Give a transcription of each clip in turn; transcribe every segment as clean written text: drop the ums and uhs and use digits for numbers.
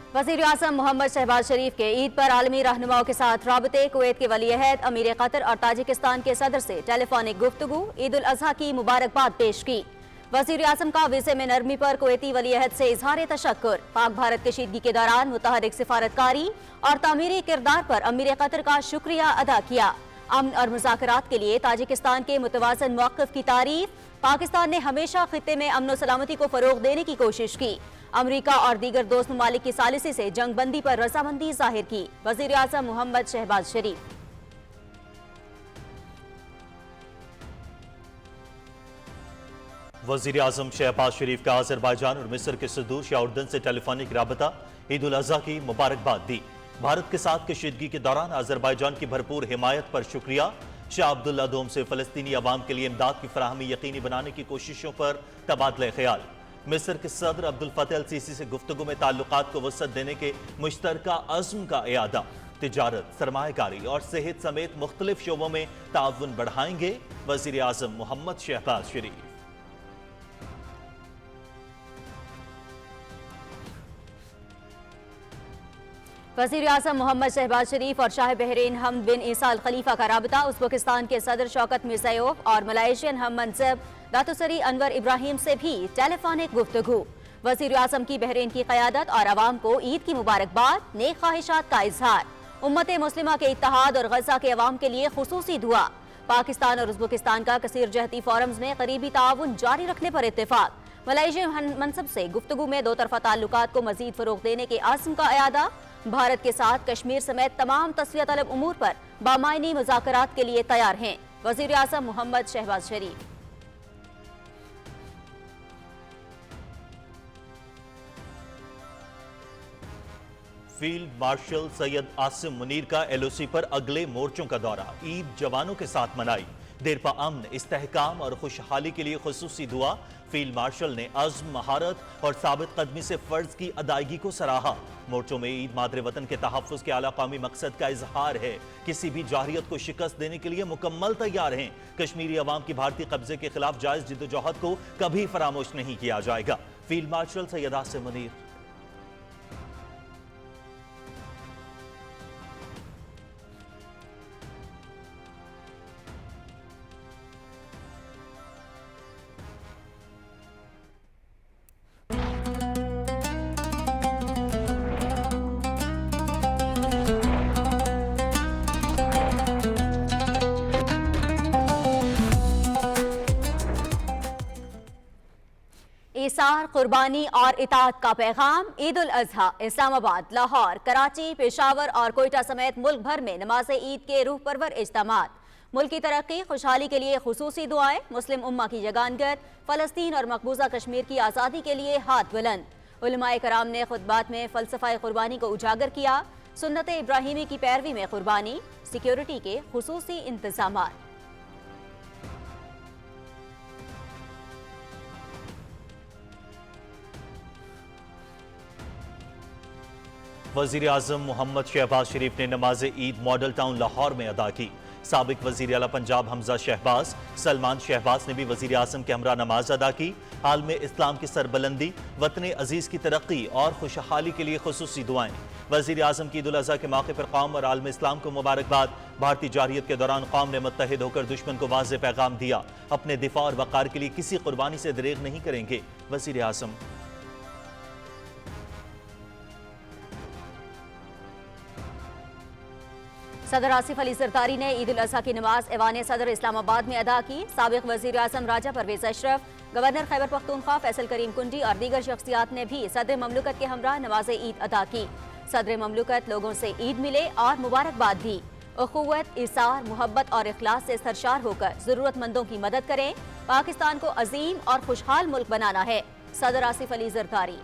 वज़ीर आज़म मोहम्मद शहबाज शरीफ के ईद पर आलमी रहनुमाओं के साथ राबते। कुवैत के वली अहद अमीर कतर और ताजिकिस्तान के सदर से टेलीफोनिक गुफ्तगू, ईद उल अज़हा की मुबारकबाद पेश की। वज़ीर आज़म का वीज़े में नरमी पर कुवैती वली अहद से इजहार तशक्कुर। पाक भारत कशीदगी के दौरान मुतहरिक सिफारतकारी और तामीरी किरदार पर अमीर कतर का शुक्रिया अदा किया। अमन और मुज़ाकरात के लिए ताजिकिस्तान के मुतवाज़न मौक़िफ़ की तारीफ। पाकिस्तान ने हमेशा खित्ते में अमन और सलामती को फ़रोग़ देने की कोशिश की। अमरीका और दीगर दोस्त ममालिक की सालिसी से जंग बंदी पर रजामंदी जाहिर की। वज़ीर आज़म मोहम्मद शहबाज शरीफ। वज़ीर आज़म शहबाज शरीफ का अज़रबैजान और मिस्र के सदूर या उर्दन से टेलीफोनिक राबता, ईद उल अज़हा की मुबारकबाद दी। भारत के साथ कशीदगी के दौरान अज़रबैजान की भरपूर हिमायत पर शुक्रिया। शाह अब्दुल्ला दोम से फ़लस्तीनी अवाम के लिए इमदाद की फराहमी यकीनी बनाने की कोशिशों पर तबादला ख्याल। मिस्र के सदर अब्दुल फतेह अल सीसी से गुफ्तगू में ताल्लुकात को वसअत देने के मुश्तरका अज़्म का इयादा। तिजारत, सरमायाकारी और सेहत समेत मुख्तलिफ शोबों में ताउन बढ़ाएंगे वज़ीर आज़म मोहम्मद शहबाज शरीफ। वज़ीर आज़म मोहम्मद शहबाज शरीफ और शाह बहरीन हमद बिन ईसा अल खलीफा का राबता। उज़्बेकिस्तान के सदर शौकत मिर्ज़ायोव और मलाइशियन हम मनसब दातुसरी अनवर इब्राहिम से भी टेलीफोनिक गुफ्तगू। वज़ीर आज़म की बहरीन की क़यादत और अवाम को ईद की मुबारकबाद, नेक ख्वाहिशात का इजहार। उम्मत मुस्लिमा के इत्तेहाद और गज़ा के अवाम के लिए खुसूसी दुआ। पाकिस्तान और उज़्बेकिस्तान का कसीर जहती फोरम्स में करीबी ताउन जारी रखने पर इत्तेफाक। मलाइशियन मनसब से गुफ्तगू में दो तरफ़ा ताल्लुकात को मज़ीद फ़रोग़ देने के आज़म का इयादा। भारत के साथ कश्मीर समेत तमाम तस्वीर तलब उमूर पर बामायनी मुज़ाकरात के लिए तैयार हैं वज़ीर आज़म मोहम्मद शहबाज शरीफ। फील्ड मार्शल सैयद आसिम मुनीर का एलओसी पर अगले मोर्चों का दौरा। ईद जवानों के साथ मनाई। देरपा अमन, इस्तेहकाम और खुशहाली के लिए खुसूसी दुआ। फील्ड मार्शल ने अज़्म, महारत और साबित कदमी से फर्ज की अदायगी को सराहा। मोर्चों में ईद मादरे वतन के तहफ़्फ़ुज़ के आला कौमी मकसद का इजहार है। किसी भी जाहिरियत को शिकस्त देने के लिए मुकम्मल तैयार हैं। कश्मीरी अवाम की भारतीय कब्जे के खिलाफ जायज़ जिद्दोजहद को कभी फरामोश नहीं किया जाएगा। Field marshal Syed Asim Munir. इसार, कुर्बानी और इताअत का पैगाम। ईद उल अज़हा इस्लामाबाद, लाहौर, कराची, पेशावर और कोयटा समेत मुल्क भर में नमाज ईद के रूह परवर इज्तिमात। मुल्क की तरक्की, खुशहाली के लिए खुसूसी दुआएं। मुस्लिम उम्मा की जगानगत। फ़लस्तीन और मकबूजा कश्मीर की आज़ादी के लिए हाथ बुलंद। उलमाए कराम ने खुतबात में फ़लसफ़ा कुर्बानी को उजागर किया। सुन्नत इब्राहिमी की पैरवी में कुर्बानी। सिक्योरिटी के खुसूसी इंतज़ामात। वज़ीर आज़म मोहम्मद शहबाज शरीफ ने नमाज ईद मॉडल टाउन लाहौर में अदा की। साबिक वज़ीर आला पंजाब हमजा शहबाज, सलमान शहबाज ने भी वज़ीर आज़म के हमरा नमाज अदा की। आलम इस्लाम की सरबलंदी, वतन अजीज़ की तरक्की और खुशहाली के लिए खुसूसी दुआएं। वज़ीर आज़म की ईद उल अज़हा के मौके पर कौम और आलम इस्लाम को मुबारकबाद। भारतीय जारियत के दौरान कौम ने मुत्तहिद होकर दुश्मन को वाज़ेह पैगाम दिया। अपने दिफा और वक़ार के लिए किसी कुर्बानी से दरेग नहीं करेंगे वज़ीर आज़म। सदर आसिफ अली ज़रदारी ने ईद उल अज़हा की नमाज ऐवान सदर इस्लामाबाद में अदा की। साबिक़ वज़ीर आज़म राजा परवेज़ अशरफ, गवर्नर खैबर पख्तूनख्वा फैसल करीम कुंडी और दीगर शख्सियात ने भी सदर ममलुकत के हमरा नमाज ईद अदा की। सदर ममलुकत लोगों से ईद मिले और मुबारकबाद दी। उख़ुव्वत, इसार, मोहब्बत और इखलास से सरशार होकर ज़रूरतमंदों की मदद करें। पाकिस्तान को अजीम और खुशहाल मुल्क बनाना है। सदर आसिफ अली ज़रदारी।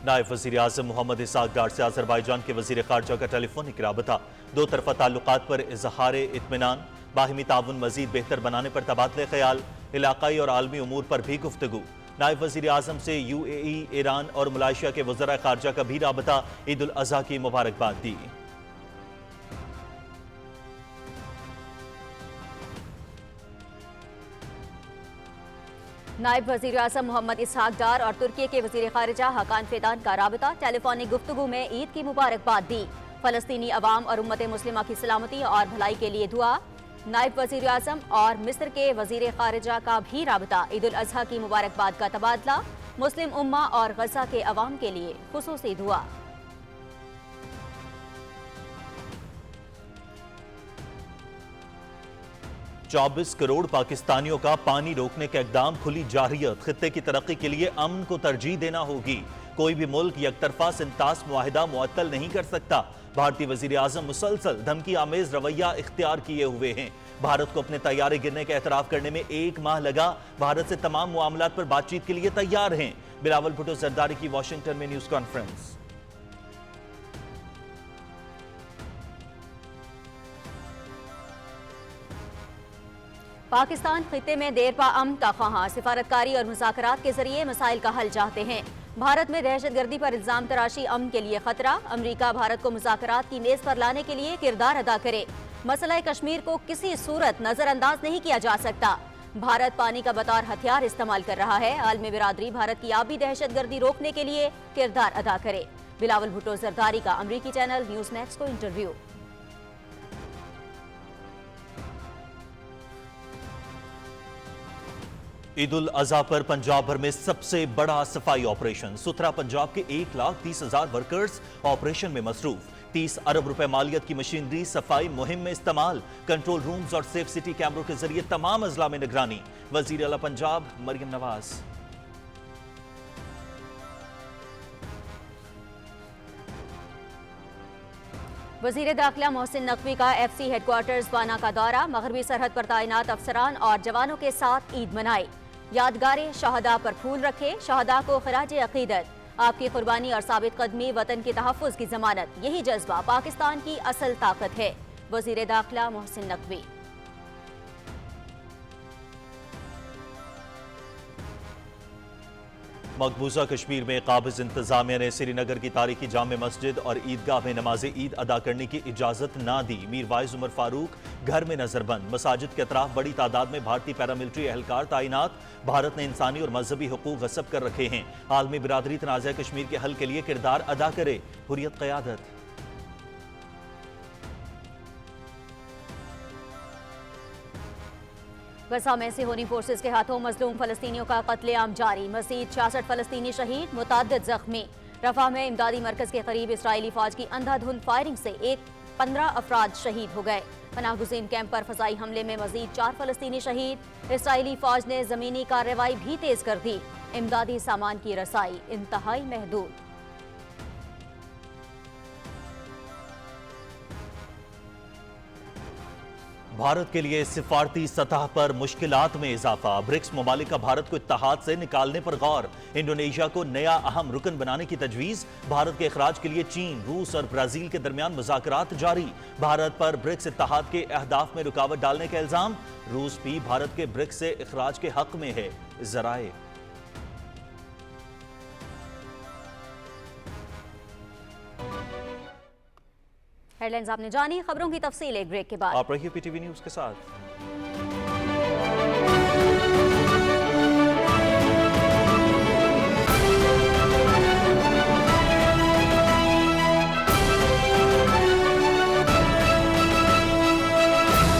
नायब वज़ीर आज़म मोहम्मद इसाक डार से अज़रबैजान के वज़ीर ख़ारजा का टेलीफोनिक राबता। दो तरफ़ा ताल्लुकात पर इज़हार इत्मीनान। बाहिमी ताउन मज़ीद बेहतर बनाने पर तबादले ख्याल। इलाक़ाई और आलमी उमूर पर भी गुफ्तगू। नायब वज़ीर आज़म से UAE, ईरान और मलाइशिया के वज़राए ख़ारजा का भी राबता। ईद उल अज़हा की मुबारकबाद दी। नायब वज़ीर आज़म मोहम्मद इसहाक डार और तुर्की के वज़ीर ख़ारिजा हकान फिदान का राबता, टेलीफोनिक गुफ्तगू में ईद की मुबारकबाद दी। फ़लस्तीनी अवाम और उम्मत मुस्लिमा की सलामती और भलाई के लिए दुआ। नायब वज़ीर आज़म और मिस्र के वज़ीर ख़ारिजा का भी राबता, ईद उल अज़हा की मुबारकबाद का तबादला। मुस्लिम उम्मा और गज़ा के अवाम के लिए खुसूसी दुआ। चौबीस करोड़ पाकिस्तानियों का पानी रोकने का इकदाम, खुली जारहियत। खित्ते की तरक्की के लिए अमन को तरजीह देना होगी। कोई भी मुल्क यकतरफा सिंतास मुआहिदा मुअत्तल नहीं कर सकता। भारतीय वजीर आजम मुसलसल धमकी आमेज रवैया इख्तियार किए हुए हैं। भारत को अपने तैयारे गिरने का एतराफ करने में 1 माह लगा। भारत से तमाम मामलात पर बातचीत के लिए तैयार हैं। बिलावल भुट्टो जरदारी की वाशिंगटन में न्यूज कॉन्फ्रेंस। पाकिस्तान खित्ते में देर पा अमन का ख्वाहां, सिफारतकारी और मुज़ाकरात के जरिए मसाइल का हल चाहते हैं। भारत में दहशतगर्दी पर इल्जाम तराशी अमन के लिए खतरा। अमरीका भारत को मुज़ाकरात की मेज पर लाने के लिए किरदार अदा करे। मसला कश्मीर को किसी सूरत नजरअंदाज नहीं किया जा सकता। भारत पानी का बतौर हथियार इस्तेमाल कर रहा है। आलमी बिरादरी भारत की आबी दहशतगर्दी रोकने के लिए किरदार अदा करे। बिलावल भुट्टो जरदारी का अमरीकी चैनल न्यूज नेक्स्ट को इंटरव्यू। ईद उल अजहा पर पंजाब भर में सबसे बड़ा सफाई ऑपरेशन। सुथरा पंजाब के 1,30,000 वर्कर्स ऑपरेशन में मसरूफ। 30 अरब रुपए मालियत की मशीनरी सफाई मुहिम में इस्तेमाल। कंट्रोल रूम्स और सेफ सिटी कैमरों के जरिए तमाम अजला में निगरानी। वजीर आला पंजाब मरियम नवाज। वजीर दाखिला मोहसिन नकवी का FC हेडक्वार्टर्स वाना का दौरा। मगरबी सरहद पर तैनात अफसरान और जवानों के साथ ईद मनाई। यादगार शहदा पर फूल रखे। शहदा को खराज अकीदत। आपकी कुर्बानी और साबित कदमी वतन के तहफ़्फ़ुज़ की जमानत। यही जज्बा पाकिस्तान की असल ताकत है। वजीर दाखिला मोहसिन नकवी। मकबूजा कश्मीर में काबिज इंतजामिया ने श्रीनगर की तारीखी जामे मस्जिद और ईदगाह में नमाज ईद अदा करने की इजाजत ना दी। मीर वाइज उमर फारूक घर में नजरबंद। मसाजिद के अतराफ बड़ी तादाद में भारतीय पैरामिलिट्री एहलकार तैनात। भारत ने इंसानी और मजहबी हुकूक गसब कर रखे हैं। आलमी बिरादरी तनाज़ा कश्मीर के हल के लिए किरदार अदा करे। हुर्रियत क़यादत। गजा में सिहोनी फोर्सेस के हाथों मजलूम फलस्तीनियों का कत्लेआम जारी। मजीद 66 फलस्तीनी शहीद, मुताद्दिद जख्मी। रफा में इमदादी मरकज के करीब इसराइली फौज की अंधाधुंध फायरिंग से 15 अफराद शहीद हो गए। पनाहगुज़ीन कैंप पर फजाई हमले में मजीद 4 फलस्तीनी शहीद। इसराइली फौज ने जमीनी कार्रवाई भी तेज कर दी। इमदादी सामान की रसाई इंतहाई महदूद। भारत के लिए सिफारती सतह पर मुश्किलात में इजाफा। ब्रिक्स ममालिक का भारत को इत्तेहाद से निकालने पर गौर। इंडोनेशिया को नया अहम रुकन बनाने की तजवीज़। भारत के अखराज के लिए चीन, रूस और ब्राजील के दरमियान मुज़ाकरात जारी। भारत पर ब्रिक्स इत्तेहाद के अहदाफ में रुकावट डालने का इल्जाम। रूस भी भारत के ब्रिक्स से इखराज के हक में है। जराए हेडलाइंस आपने जानी। खबरों की तफसील एक ब्रेक के बाद। आप रहिए PTV न्यूज के साथ।